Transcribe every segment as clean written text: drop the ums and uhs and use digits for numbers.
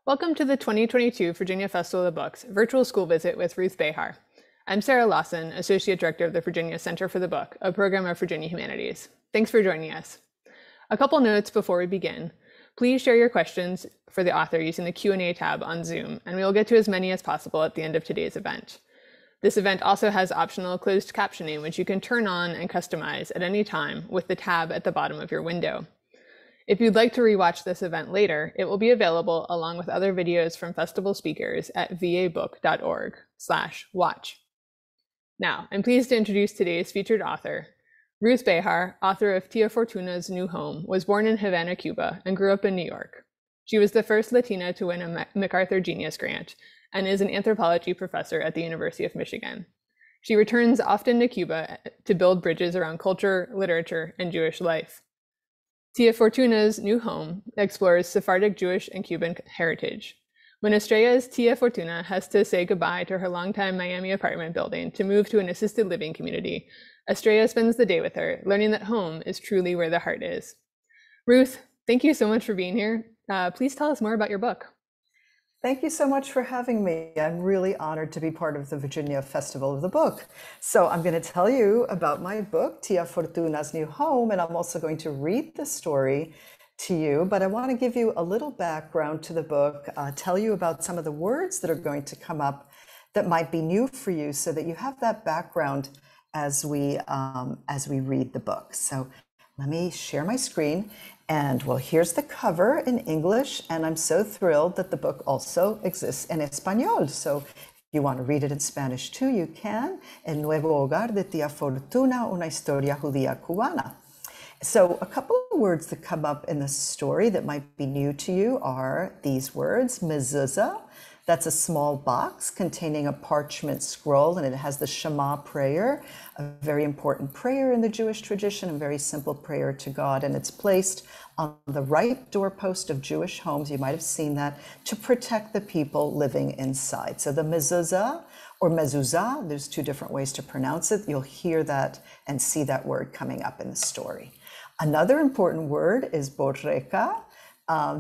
Welcome to the 2022 Virginia Festival of the Books virtual school visit with Ruth Behar. I'm Sarah Lawson, Associate Director of the Virginia Center for the Book, a program of Virginia Humanities. Thanks for joining us. A couple notes before we begin. Please share your questions for the author using the Q&A tab on Zoom, and we will get to as many as possible at the end of today's event. This event also has optional closed captioning, which you can turn on and customize at any time with the tab at the bottom of your window. If you'd like to rewatch this event later, it will be available along with other videos from festival speakers at vabook.org/watch. Now, I'm pleased to introduce today's featured author. Ruth Behar, author of Tia Fortuna's New Home, was born in Havana, Cuba, and grew up in New York. She was the first Latina to win a MacArthur Genius Grant and is an anthropology professor at the University of Michigan. She returns often to Cuba to build bridges around culture, literature, and Jewish life. Tia Fortuna's New Home explores Sephardic Jewish and Cuban heritage. When Estrella's Tia Fortuna has to say goodbye to her longtime Miami apartment building to move to an assisted living community, Estrella spends the day with her, learning that home is truly where the heart is. Ruth, thank you so much for being here. Please tell us more about your book. Thank you so much for having me. I'm really honored to be part of the Virginia Festival of the Book. So I'm going to tell you about my book, Tia Fortuna's New Home, and I'm also going to read the story to you, but I want to give you a little background to the book, tell you about some of the words that are going to come up that might be new for you so that you have that background as we read the book. So let me share my screen. And well, here's the cover in English, and I'm so thrilled that the book also exists in Espanol. So if you want to read it in Spanish too, you can. El nuevo hogar de Tia Fortuna, una historia judía cubana. So a couple of words that come up in the story that might be new to you are these words, mezuzah. That's a small box containing a parchment scroll, and it has the Shema prayer, a very important prayer in the Jewish tradition, a very simple prayer to God, and it's placed on the right doorpost of Jewish homes, you might have seen that, to protect the people living inside. So the mezuzah or mezuzah, there's two different ways to pronounce it. You'll hear that and see that word coming up in the story. Another important word is borreca.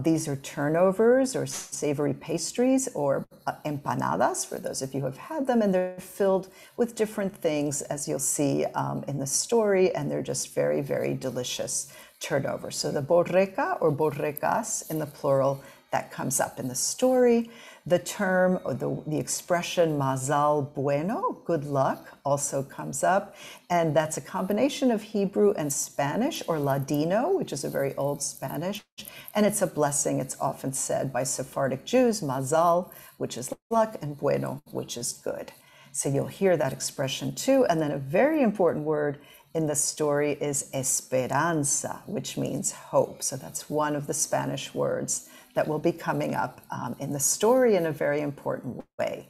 These are turnovers or savory pastries or empanadas, for those of you who have had them, and they're filled with different things, as you'll see in the story, and they're just very, very delicious turnovers. So the borreca or borrecas in the plural, that comes up in the story. The term or the expression mazal bueno, good luck, also comes up. And that's a combination of Hebrew and Spanish, or Ladino, which is a very old Spanish. And it's a blessing. It's often said by Sephardic Jews, mazal, which is luck, and bueno, which is good. So you'll hear that expression too. And then a very important word in the story is esperanza, which means hope. So that's one of the Spanish words that will be coming up in the story in a very important way.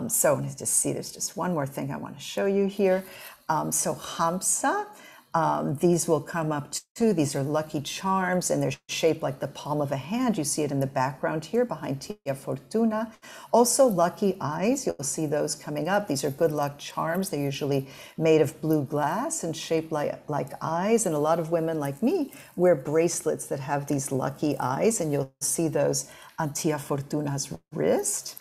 So let's just see, there's just one more thing I want to show you here. So Hamsa, these will come up too. These are lucky charms, and they're shaped like the palm of a hand. You see it in the background here behind Tia Fortuna. Also lucky eyes, you'll see those coming up. These are good luck charms. They're usually made of blue glass and shaped like eyes. And a lot of women like me wear bracelets that have these lucky eyes, and you'll see those on Tia Fortuna's wrist.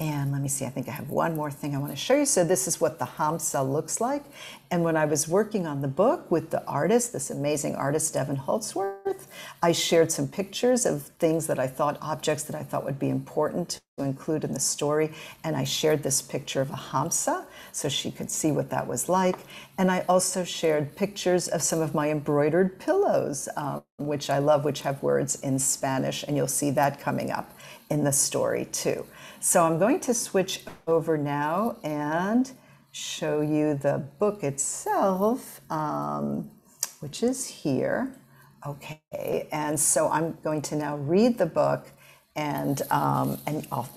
And let me see, I think I have one more thing I want to show you. So this is what the Hamsa looks like. And when I was working on the book with the artist, this amazing artist, Devin Holtzworth, I shared some pictures of things that I thought, objects that I thought would be important to include in the story. And I shared this picture of a Hamsa so she could see what that was like. And I also shared pictures of some of my embroidered pillows, which I love, which have words in Spanish. And you'll see that coming up in the story too. So I'm going to switch over now and show you the book itself, which is here. Okay, and so I'm going to now read the book, and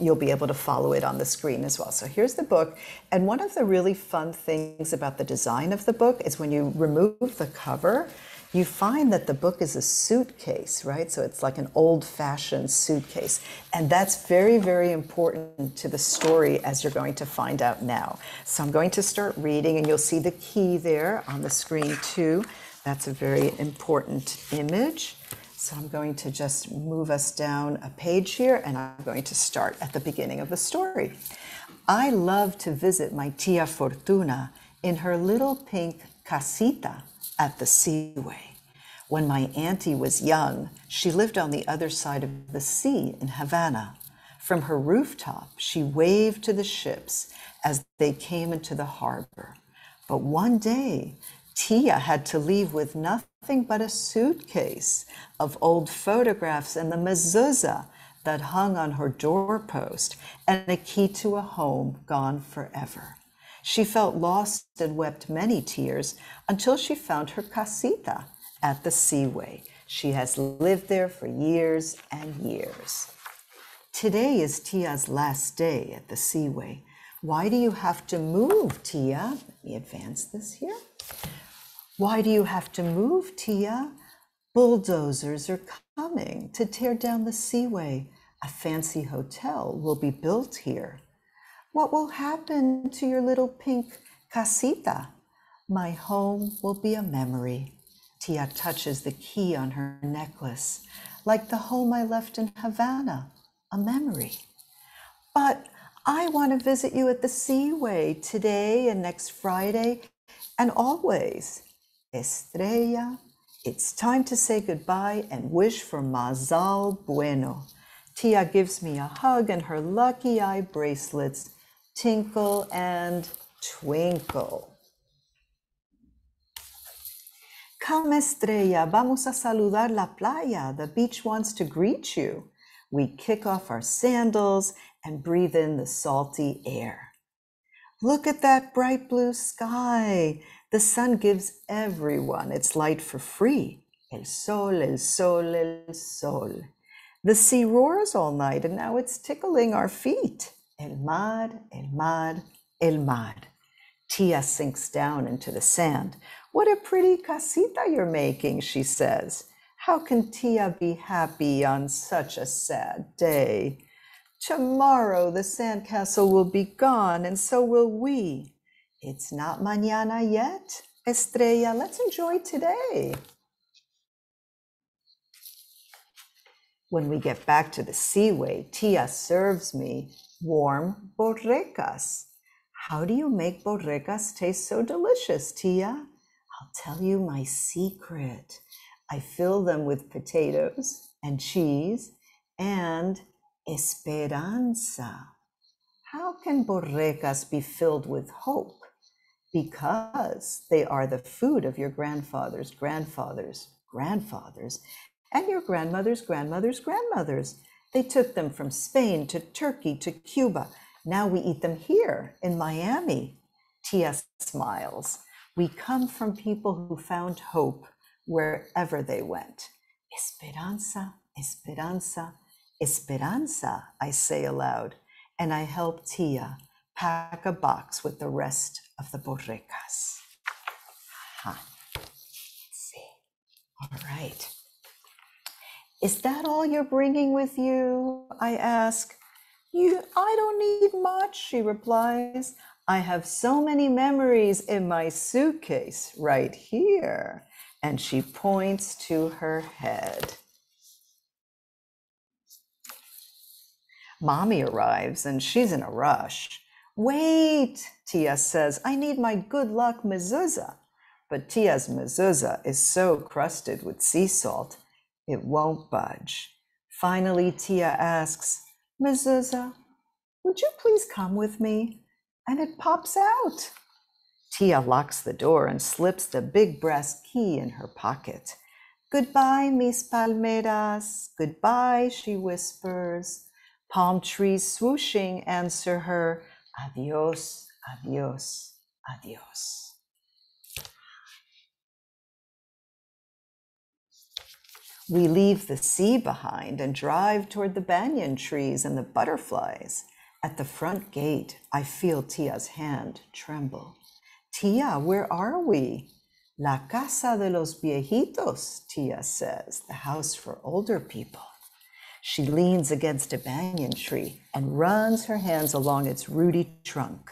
you'll be able to follow it on the screen as well. So here's the book, and one of the really fun things about the design of the book is when you remove the cover, you find that the book is a suitcase, right? So it's like an old-fashioned suitcase. And that's very, very important to the story, as you're going to find out now. So I'm going to start reading, and you'll see the key there on the screen too. That's a very important image. So I'm going to just move us down a page here, and I'm going to start at the beginning of the story. I love to visit my tia Fortuna in her little pink casita at the seaway. When my auntie was young, she lived on the other side of the sea in Havana. From her rooftop, she waved to the ships as they came into the harbor. But one day, Tia had to leave with nothing but a suitcase of old photographs and the mezuzah that hung on her doorpost and a key to a home gone forever. She felt lost and wept many tears until she found her casita at the seaway. She has lived there for years and years. Today is Tia's last day at the seaway. Why do you have to move, Tia? Let me advance this here. Why do you have to move, Tia? Bulldozers are coming to tear down the seaway. A fancy hotel will be built here. What will happen to your little pink casita? My home will be a memory. Tia touches the key on her necklace, like the home I left in Havana, a memory. But I want to visit you at the seaway today and next Friday and always. Estrella, it's time to say goodbye and wish for Mazal Bueno. Tia gives me a hug and her lucky eye bracelets tinkle and twinkle. Come, Estrella, vamos a saludar la playa. The beach wants to greet you. We kick off our sandals and breathe in the salty air. Look at that bright blue sky. The sun gives everyone its light for free. El sol, el sol, el sol. The sea roars all night and now it's tickling our feet. El mar, el mar, el mar. Tia sinks down into the sand. What a pretty casita you're making, she says. How can Tia be happy on such a sad day? Tomorrow the sandcastle will be gone and so will we. It's not mañana yet, Estrella. Let's enjoy today. When we get back to the seaway, Tia serves me warm borrecas. How do you make borrecas taste so delicious, Tia? I'll tell you my secret. I fill them with potatoes and cheese and esperanza. How can borrecas be filled with hope? Because they are the food of your grandfathers, grandfathers, grandfathers, and your grandmothers, grandmothers, grandmothers. They took them from Spain to Turkey to Cuba. Now we eat them here in Miami. Tia smiles. We come from people who found hope wherever they went. Esperanza, esperanza, esperanza, I say aloud, and I help Tia pack a box with the rest of the borrecas. Let's see. All right. Is that all you're bringing with you? I ask. I don't need much, she replies. I have so many memories in my suitcase right here. And she points to her head. Mommy arrives and she's in a rush. Wait, Tia says, I need my good luck mezuzah. But Tia's mezuzah is so crusted with sea salt, it won't budge. Finally, Tia asks, Mezuzah, would you please come with me? And it pops out. Tia locks the door and slips the big brass key in her pocket. Goodbye, mis palmeras. Goodbye, she whispers. Palm trees swooshing answer her, adios, adios, adios. We leave the sea behind and drive toward the banyan trees and the butterflies. At the front gate, I feel Tia's hand tremble. Tia, where are we? La casa de los viejitos, Tia says, the house for older people. She leans against a banyan tree and runs her hands along its rooty trunk.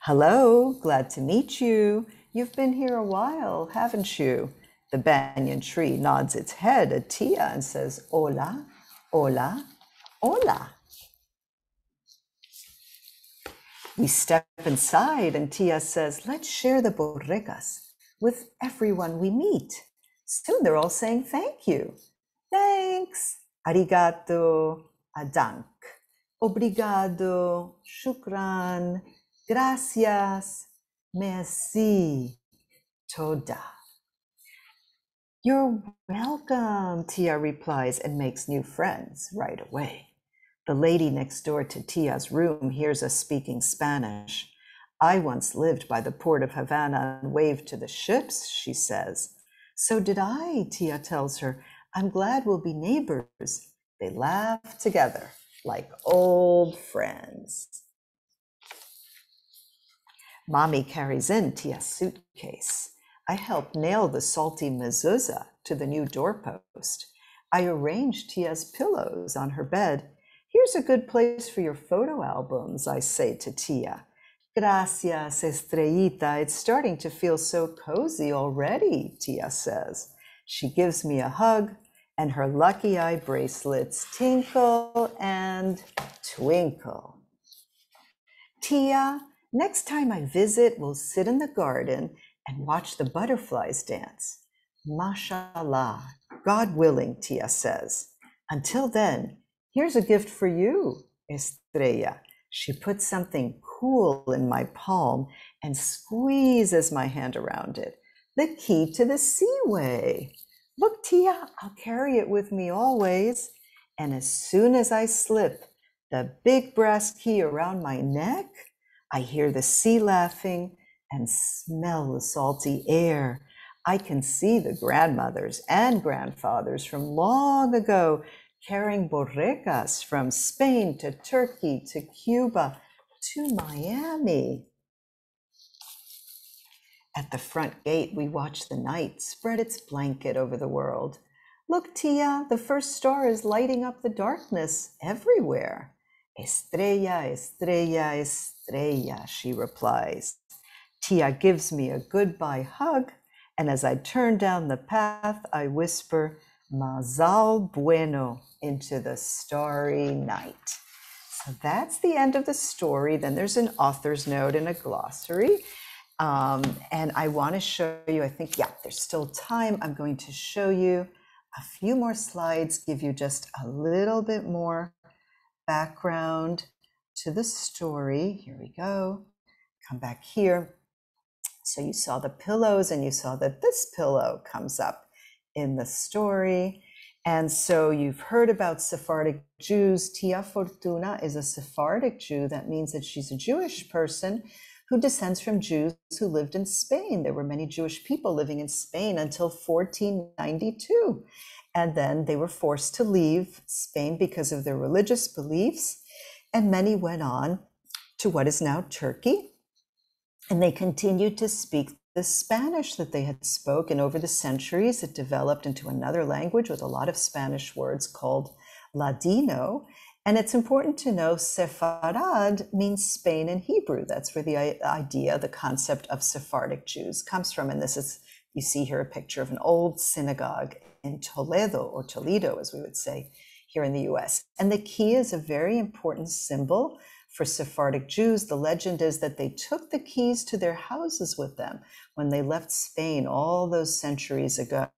Hello, glad to meet you. You've been here a while, haven't you? The banyan tree nods its head at Tia and says, hola, hola, hola. We step inside and Tia says, let's share the borregas with everyone we meet. Soon they're all saying thank you. Thanks, arigato, adank, obrigado, shukran, gracias, merci, toda. You're welcome, Tia replies and makes new friends right away. The lady next door to Tia's room hears us speaking Spanish. I once lived by the port of Havana and waved to the ships, she says. So did I, Tia tells her. I'm glad we'll be neighbors. They laugh together like old friends. Mommy carries in Tia's suitcase. I help nail the salty mezuzah to the new doorpost. I arrange Tia's pillows on her bed. Here's a good place for your photo albums, I say to Tia. Gracias, Estrellita. It's starting to feel so cozy already, Tia says. She gives me a hug, and her lucky eye bracelets tinkle and twinkle. Tia, next time I visit, we'll sit in the garden and watch the butterflies dance. Mashallah, God willing, Tia says. Until then, here's a gift for you, Estrella. She puts something cool in my palm and squeezes my hand around it. The key to the seaway. Look, Tia, I'll carry it with me always. And as soon as I slip the big brass key around my neck, I hear the sea laughing and smell the salty air. I can see the grandmothers and grandfathers from long ago carrying borregas from Spain to Turkey to Cuba to Miami. At the front gate, we watch the night spread its blanket over the world. Look, Tia, the first star is lighting up the darkness everywhere. Estrella, estrella, estrella, she replies. Tia gives me a goodbye hug, and as I turn down the path, I whisper, Mazal bueno, into the starry night. So that's the end of the story. Then there's an author's note and a glossary. And I want to show you, I think, yeah, there's still time. I'm going to show you a few more slides, give you just a little bit more background to the story. Here we go. Come back here. So you saw the pillows and you saw that this pillow comes up in the story. And so you've heard about Sephardic Jews. Tia Fortuna is a Sephardic Jew. That means that she's a Jewish person who descends from Jews who lived in Spain. There were many Jewish people living in Spain until 1492. And then they were forced to leave Spain because of their religious beliefs. And many went on to what is now Turkey. And they continued to speak the Spanish that they had spoken. Over the centuries, it developed into another language with a lot of Spanish words called Ladino. And it's important to know Sepharad means Spain in Hebrew. That's where the idea, the concept of Sephardic Jews comes from. And this is, you see here a picture of an old synagogue in Toledo, or Toledo, as we would say here in the US. And the key is a very important symbol for Sephardic Jews. The legend is that they took the keys to their houses with them when they left Spain all those centuries ago.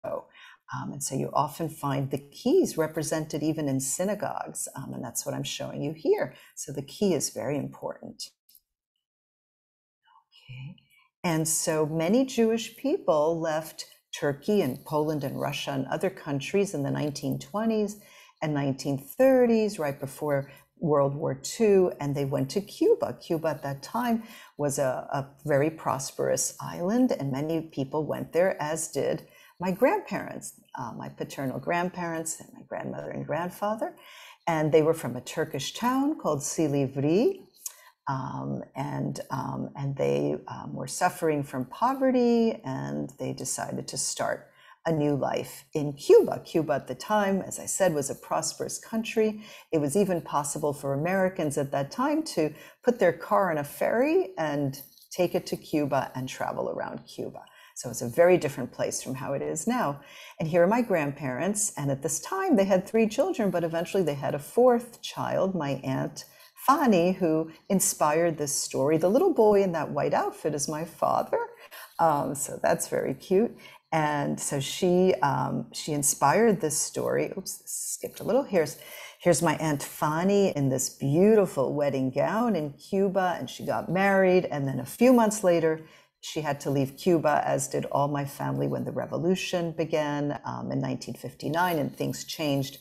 And so you often find the keys represented even in synagogues, and that's what I'm showing you here. So the key is very important. Okay. And so many Jewish people left Turkey and Poland and Russia and other countries in the 1920s and 1930s, right before World War II, and they went to Cuba. Cuba at that time was a very prosperous island, and many people went there, as did my grandparents, my paternal grandparents, and my grandmother and grandfather. And they were from a Turkish town called Silivri, and they were suffering from poverty, and they decided to start a new life in Cuba. Cuba at the time, as I said, was a prosperous country. It was even possible for Americans at that time to put their car on a ferry and take it to Cuba and travel around Cuba. So it's a very different place from how it is now. And here are my grandparents. And at this time, they had 3 children, but eventually they had a 4th child, my Aunt Fanny, who inspired this story. The little boy in that white outfit is my father. So that's very cute. And so she inspired this story. Oops, skipped a little. Here's my Aunt Fanny in this beautiful wedding gown in Cuba, and she got married. And then a few months later, she had to leave Cuba, as did all my family when the revolution began in 1959, and things changed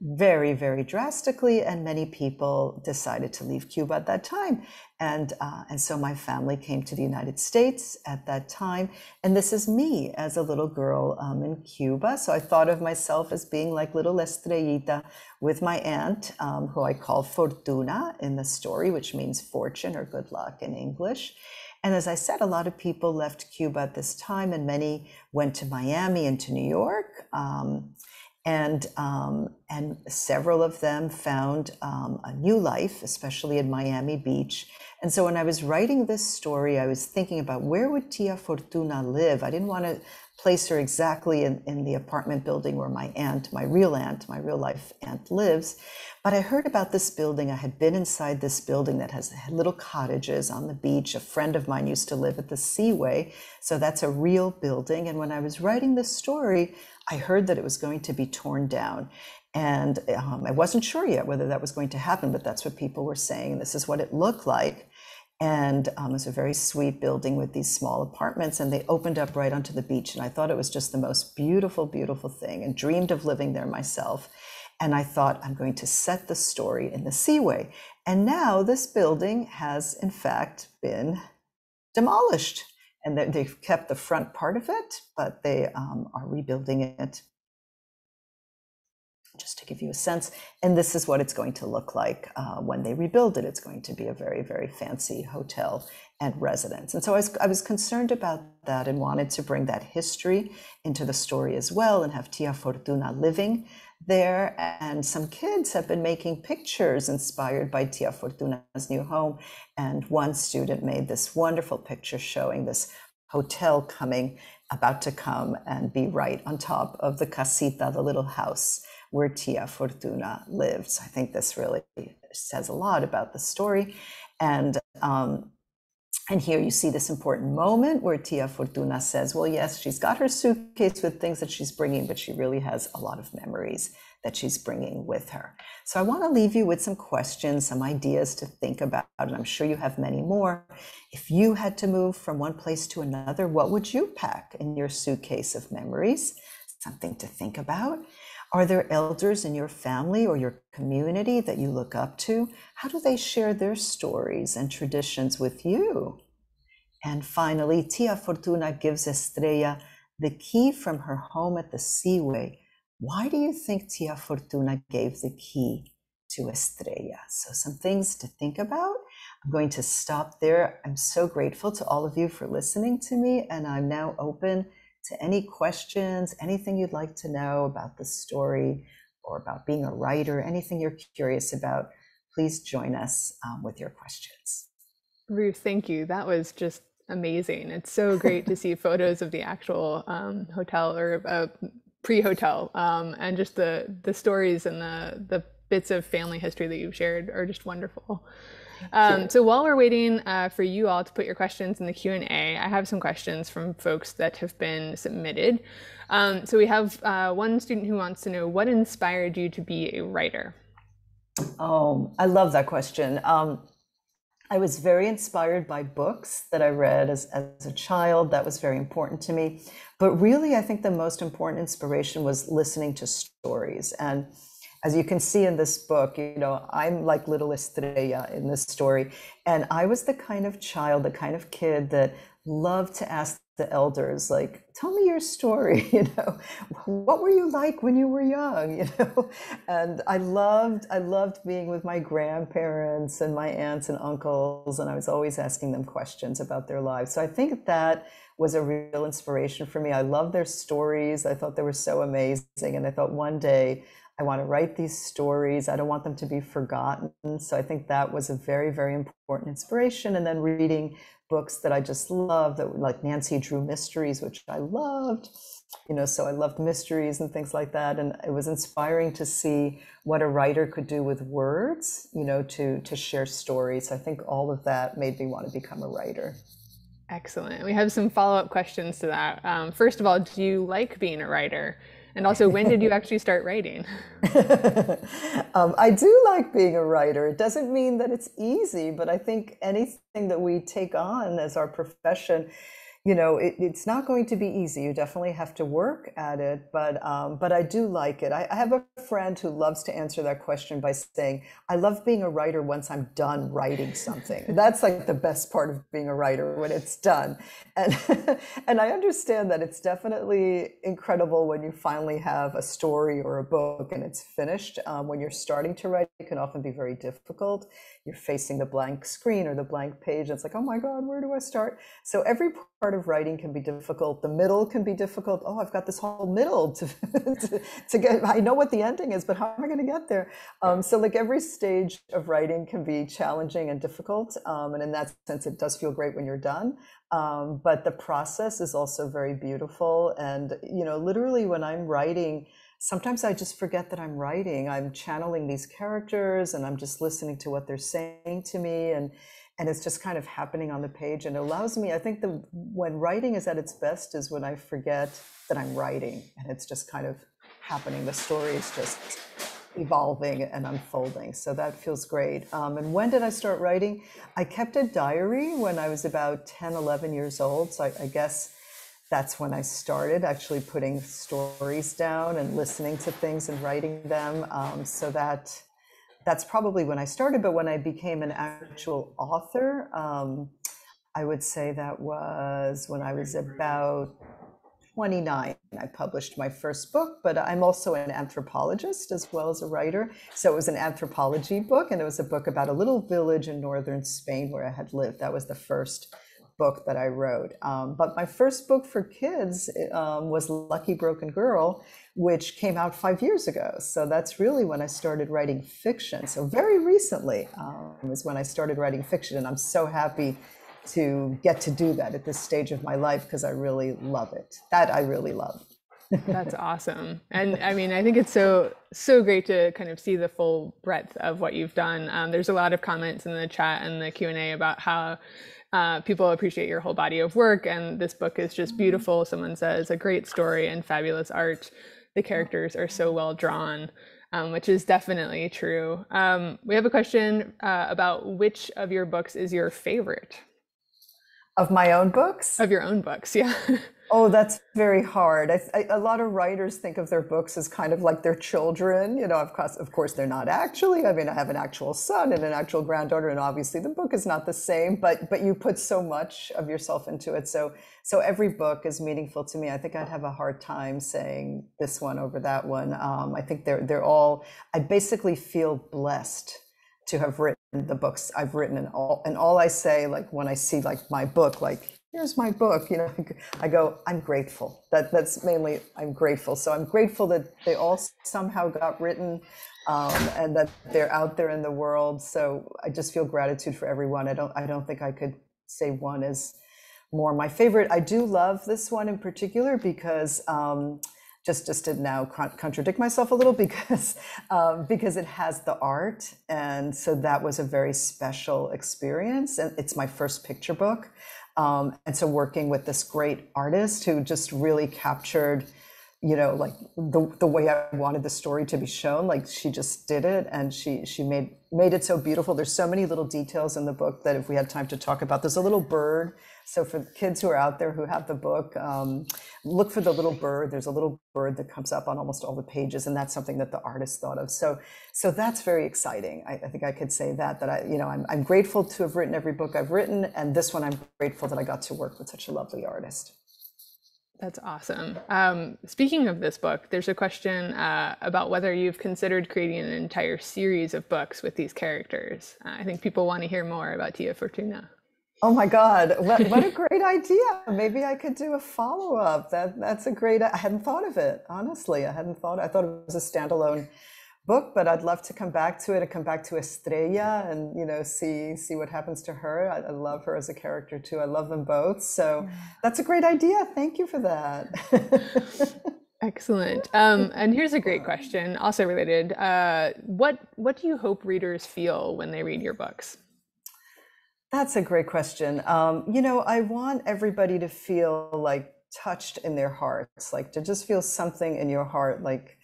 very, very drastically, and many people decided to leave Cuba at that time. And so my family came to the United States at that time. And this is me as a little girl in Cuba. So I thought of myself as being like little Estrellita with my aunt, who I call Fortuna in the story, which means fortune or good luck in English. And as I said, a lot of people left Cuba at this time, and many went to Miami and to New York. And several of them found a new life, especially in Miami Beach. And so when I was writing this story, I was thinking about where would Tia Fortuna live? I didn't want to place her exactly in the apartment building where my real life aunt lives. But I heard about this building. I had been inside this building that has little cottages on the beach. A friend of mine used to live at the Seaway. So that's a real building. And when I was writing this story, I heard that it was going to be torn down. And I wasn't sure yet whether that was going to happen, but that's what people were saying. This is what it looked like. And it was a very sweet building with these small apartments, and they opened up right onto the beach. And I thought it was just the most beautiful, beautiful thing, and dreamed of living there myself. And I thought, I'm going to set the story in the Seaway. And now this building has, in fact, been demolished. And they've kept the front part of it, but they are rebuilding it, just to give you a sense. And this is what it's going to look like when they rebuild it. It's going to be a very, very fancy hotel and residence. And so I was concerned about that and wanted to bring that history into the story as well, and have Tia Fortuna living there. And some kids have been making pictures inspired by Tia Fortuna's new home. And one student made this wonderful picture showing this hotel about to come and be right on top of the casita, the little house where Tia Fortuna lives. I think this really says a lot about the story. And here you see this important moment where Tia Fortuna says, well, yes, she's got her suitcase with things that she's bringing, but she really has a lot of memories that she's bringing with her. So I want to leave you with some questions, some ideas to think about, and I'm sure you have many more. If you had to move from one place to another, what would you pack in your suitcase of memories? Something to think about. Are there elders in your family or your community that you look up to? How do they share their stories and traditions with you? And finally, Tia Fortuna gives Estrella the key from her home at the Seaway. Why do you think Tia Fortuna gave the key to Estrella? So some things to think about. I'm going to stop there. I'm so grateful to all of you for listening to me, and I'm now open to any questions, anything you'd like to know about the story or about being a writer, anything you're curious about. Please join us with your questions. Ruth, thank you. That was just amazing. It's so great to see photos of the actual hotel or pre-hotel, and just the stories and the bits of family history that you've shared are just wonderful. So while we're waiting for you all to put your questions in the Q&A, I have some questions from folks that have been submitted. So we have one student who wants to know, what inspired you to be a writer? Oh, I love that question. I was very inspired by books that I read as a child. That was very important to me. But really, I think the most important inspiration was listening to stories. And as you can see in this book, I'm like little Estrella in this story. And I was the kind of child, the kind of kid that loved to ask the elders, like, tell me your story, what were you like when you were young, And I loved being with my grandparents and my aunts and uncles, and I was always asking them questions about their lives. So I think that was a real inspiration for me. I loved their stories. I thought they were so amazing. And I thought one day I want to write these stories. I don't want them to be forgotten. So I think that was a very, very important inspiration. And then reading books that I just love, that like Nancy Drew mysteries, which I loved, so I loved mysteries and things like that. And it was inspiring to see what a writer could do with words, to share stories. I think all of that made me want to become a writer. Excellent. We have some follow-up questions to that. First of all, do you like being a writer? And also, when did you actually start writing? I do like being a writer. It doesn't mean that it's easy, but I think anything that we take on as our profession, it's not going to be easy. You definitely have to work at it, but I do like it. I have a friend who loves to answer that question by saying, I love being a writer once I'm done writing something. That's like the best part of being a writer, when it's done. And, and I understand that it's definitely incredible when you finally have a story or a book and it's finished. When you're starting to write, it can often be very difficult. You're facing the blank screen or the blank page. It's like, oh my God, where do I start? So every part of writing can be difficult. The middle can be difficult. Oh, I've got this whole middle to get. I know what the ending is, but how am I going to get there? So like every stage of writing can be challenging and difficult. And in that sense, it does feel great when you're done. But the process is also very beautiful. And, literally when I'm writing, sometimes I just forget that I'm writing. I'm channeling these characters and I'm just listening to what they're saying to me. And it's just kind of happening on the page, and it allows me, I think when writing is at its best is when I forget that I'm writing and it's just kind of happening. The story is just evolving and unfolding. So that feels great. And when did I start writing? I kept a diary when I was about 10, 11 years old. So I guess that's when I started actually putting stories down and listening to things and writing them. So that's probably when I started. But when I became an actual author, I would say that was when I was about 29. I published my first book, but I'm also an anthropologist as well as a writer. So it was an anthropology book, and it was a book about a little village in northern Spain where I had lived. That was the first book that I wrote. But my first book for kids was Lucky Broken Girl, which came out 5 years ago. So that's really when I started writing fiction. So very recently is when I started writing fiction. And I'm so happy to get to do that at this stage of my life because I really love it. That I really love. That's awesome. And I mean, I think it's so great to kind of see the full breadth of what you've done. There's a lot of comments in the chat and the Q&A about how people appreciate your whole body of work, and this book is just beautiful. Someone says, a great story and fabulous art. The characters are so well drawn, which is definitely true. We have a question about which of your books is your favorite? Of my own books? Of your own books, yeah. Oh, that's very hard. A lot of writers think of their books as kind of like their children. Of course, they're not actually. I mean, I have an actual son and an actual granddaughter, and obviously the book is not the same, but you put so much of yourself into it. So every book is meaningful to me. I think I'd have a hard time saying this one over that one. I think they're all, I basically feel blessed to have written the books I've written, and all I say, like when I see like my book, like, here's my book, I go, I'm grateful. That's mainly, I'm grateful. So I'm grateful that they all somehow got written and that they're out there in the world. So I just feel gratitude for everyone. I don't think I could say one is more my favorite. I do love this one in particular because just to now contradict myself a little because it has the art. And so that was a very special experience. And it's my first picture book. And so working with this great artist who just really captured, like the way I wanted the story to be shown, like she just did it. And she made it so beautiful. There's so many little details in the book that if we had time to talk about, there's a little bird. So for kids who are out there who have the book, look for the little bird. There's a little bird that comes up on almost all the pages, and that's something that the artist thought of. So that's very exciting. I think I could say that I'm grateful to have written every book I've written, and this one I'm grateful that I got to work with such a lovely artist. That's awesome. Speaking of this book, there's a question about whether you've considered creating an entire series of books with these characters. I think people want to hear more about Tia Fortuna. Oh my God, what a great idea. Maybe I could do a follow-up. That's a great, I hadn't thought of it, honestly. I thought it was a standalone book, but I'd love to come back to it and come back to Estrella and, see what happens to her. I love her as a character too. I love them both. So that's a great idea. Thank you for that. Excellent. And here's a great question, also related. What do you hope readers feel when they read your books? That's a great question. I want everybody to feel like touched in their hearts, like to just feel something in your heart, like,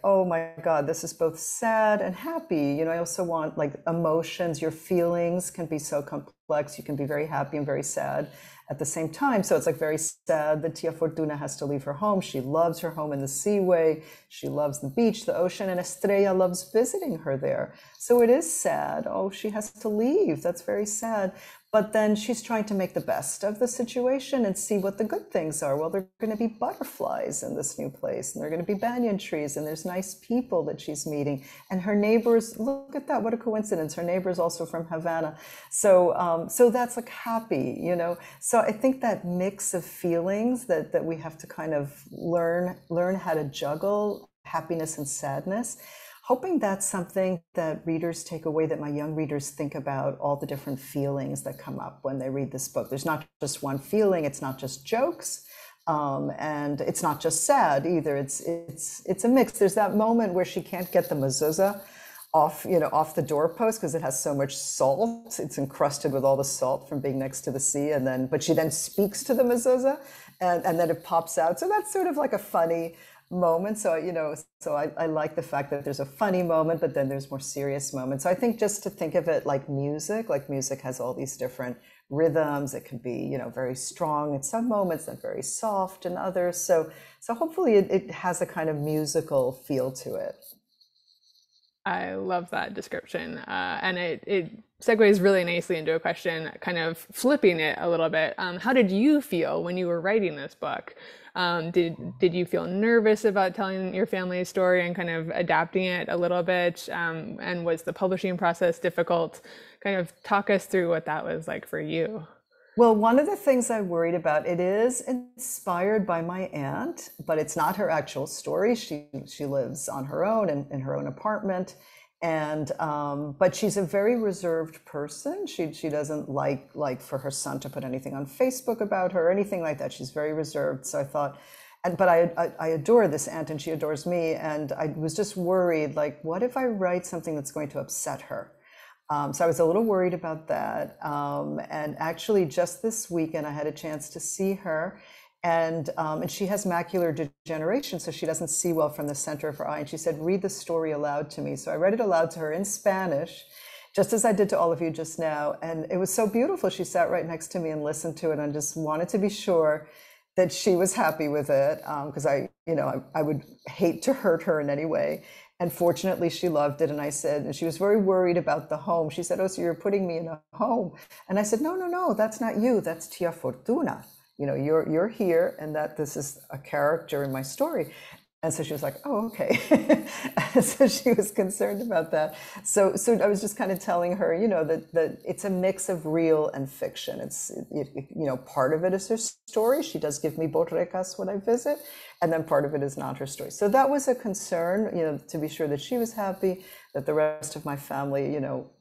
oh my God, this is both sad and happy. I also want like emotions, your feelings can be so complex. You can be very happy and very sad at the same time. So it's like very sad that Tia Fortuna has to leave her home. She loves her home in the Seaway. She loves the beach, the ocean, and Estrella loves visiting her there. So it is sad. Oh, she has to leave. That's very sad. But then she's trying to make the best of the situation and see what the good things are. Well, there are going to be butterflies in this new place, and there are going to be banyan trees, and there's nice people that she's meeting. And her neighbors, look at that, what a coincidence. Her neighbor's also from Havana. So that's like happy. So I think that mix of feelings that we have to kind of learn how to juggle happiness and sadness. Hoping that's something that readers take away, that my young readers think about all the different feelings that come up when they read this book. There's not just one feeling, it's not just jokes, and it's not just sad either. It's a mix. There's that moment where she can't get the mezuzah off the doorpost because it has so much salt. It's encrusted with all the salt from being next to the sea, but she then speaks to the mezuzah, and then it pops out. So that's sort of like a funny moment. So, I like the fact that there's a funny moment, but then there's more serious moments. So I think just to think of it like music has all these different rhythms. It can be, very strong in some moments and very soft in others. So hopefully it has a kind of musical feel to it. I love that description. And it segues really nicely into a question, kind of flipping it a little bit. How did you feel when you were writing this book? Did you feel nervous about telling your family's story and kind of adapting it a little bit? And was the publishing process difficult? Kind of talk us through what that was like for you. Well, one of the things I worried about, it is inspired by my aunt, but it's not her actual story. She lives on her own in her own apartment, and but she's a very reserved person. She doesn't like for her son to put anything on Facebook about her or anything like that. She's very reserved. So I thought, but I adore this aunt, and she adores me, and I was just worried, like, what if I write something that's going to upset her? So I was a little worried about that. And actually, just this weekend, I had a chance to see her, and she has macular degeneration, so she doesn't see well from the center of her eye. And she said, "Read the story aloud to me." So I read it aloud to her in Spanish, just as I did to all of you just now. And it was so beautiful. She sat right next to me and listened to it, and just wanted to be sure that she was happy with it, because I would hate to hurt her in any way. And fortunately, she loved it. And I said, and she was very worried about the home. She said, "Oh, so you're putting me in a home?" And I said, no, that's not you. That's Tia Fortuna. You're here, and that this is a character in my story. And so she was like, "Oh, okay." So she was concerned about that. So I was just kind of telling her, that it's a mix of real and fiction. It's, part of it is her story. She does give me borrecas when I visit, and then part of it is not her story. So that was a concern, to be sure that she was happy, that the rest of my family,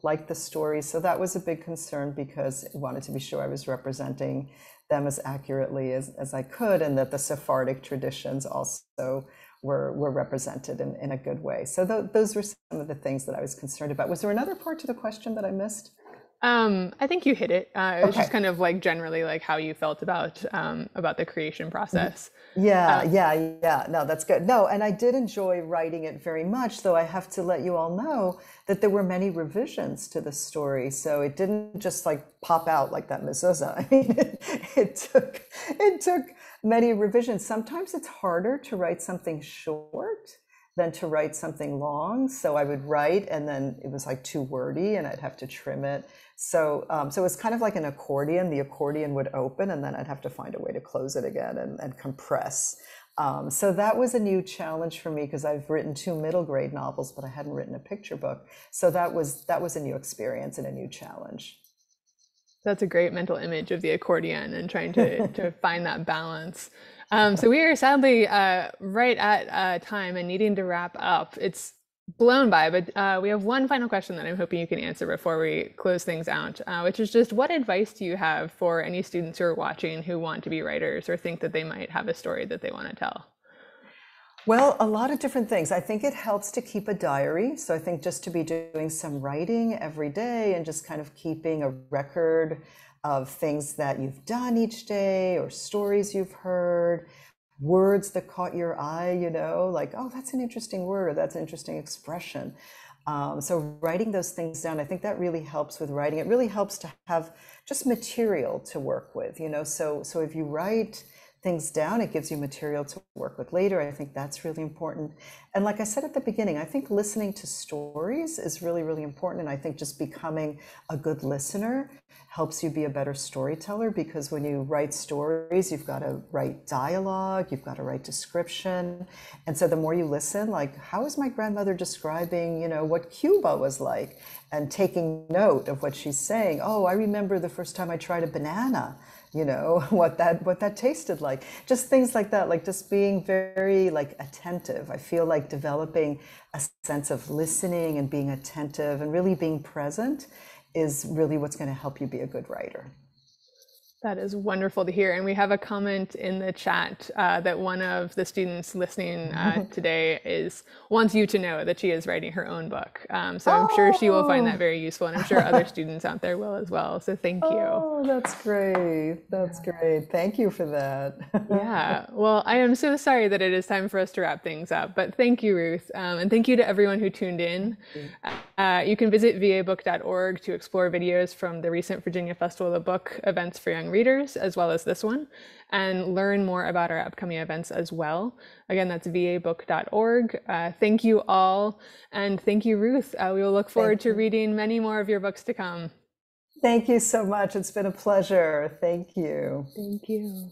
liked the story. So that was a big concern, because I wanted to be sure I was representing them as accurately as I could, and that the Sephardic traditions also were represented in a good way. So those were some of the things that I was concerned about. Was there another part to the question that I missed? I think you hit it. It was Okay. just kind of like generally like how you felt about the creation process. Yeah. No, that's good. No, and I did enjoy writing it very much, though I have to let you all know that there were many revisions to the story. So it didn't just like pop out like that mezuzah. I mean, it took many revisions. Sometimes it's harder to write something short than to write something long. So I would write, and then it was like too wordy, and I'd have to trim it. So it was kind of like an accordion. The accordion would open, and then I'd have to find a way to close it again and compress. So that was a new challenge for me, because I've written 2 middle grade novels, but I hadn't written a picture book. So that was a new experience and a new challenge. That's a great mental image of the accordion and trying to find that balance. So we are sadly right at time and needing to wrap up. It's blown by, but we have one final question that I'm hoping you can answer before we close things out, which is just what advice do you have for any students who are watching who want to be writers or think that they might have a story that they want to tell? Well, a lot of different things. I think it helps to keep a diary. So I think just to be doing some writing every day and just kind of keeping a record of things that you've done each day or stories you've heard, words that caught your eye, like, oh, that's an interesting word, or that's an interesting expression. So writing those things down, I think that really helps with writing. It really helps to have just material to work with, so if you write things down, it gives you material to work with later. I think that's really important. And like I said at the beginning, I think listening to stories is really, really important. And I think just becoming a good listener helps you be a better storyteller, because when you write stories, you've got to write dialogue, you've got to write description. And so the more you listen, like, how is my grandmother describing, what Cuba was like, and taking note of what she's saying. Oh, I remember the first time I tried a banana, what that tasted like. Just things like that, like just being very attentive. I feel like developing a sense of listening and being attentive and really being present is really what's going to help you be a good writer. That is wonderful to hear. And we have a comment in the chat that one of the students listening today wants you to know that she is writing her own book. So I'm sure she will find that very useful, and I'm sure other students out there will as well. So thank you. Oh, that's great. That's great. Thank you for that. Yeah. Well, I am so sorry that it is time for us to wrap things up, but thank you, Ruth. And thank you to everyone who tuned in. You can visit vabook.org to explore videos from the recent Virginia Festival of the Book events for young readers, as well as this one, and learn more about our upcoming events as well. Again, that's vabook.org. Thank you all, and thank you, Ruth. We will look forward to reading many more of your books to come. Thank you so much. It's been a pleasure. Thank you. Thank you.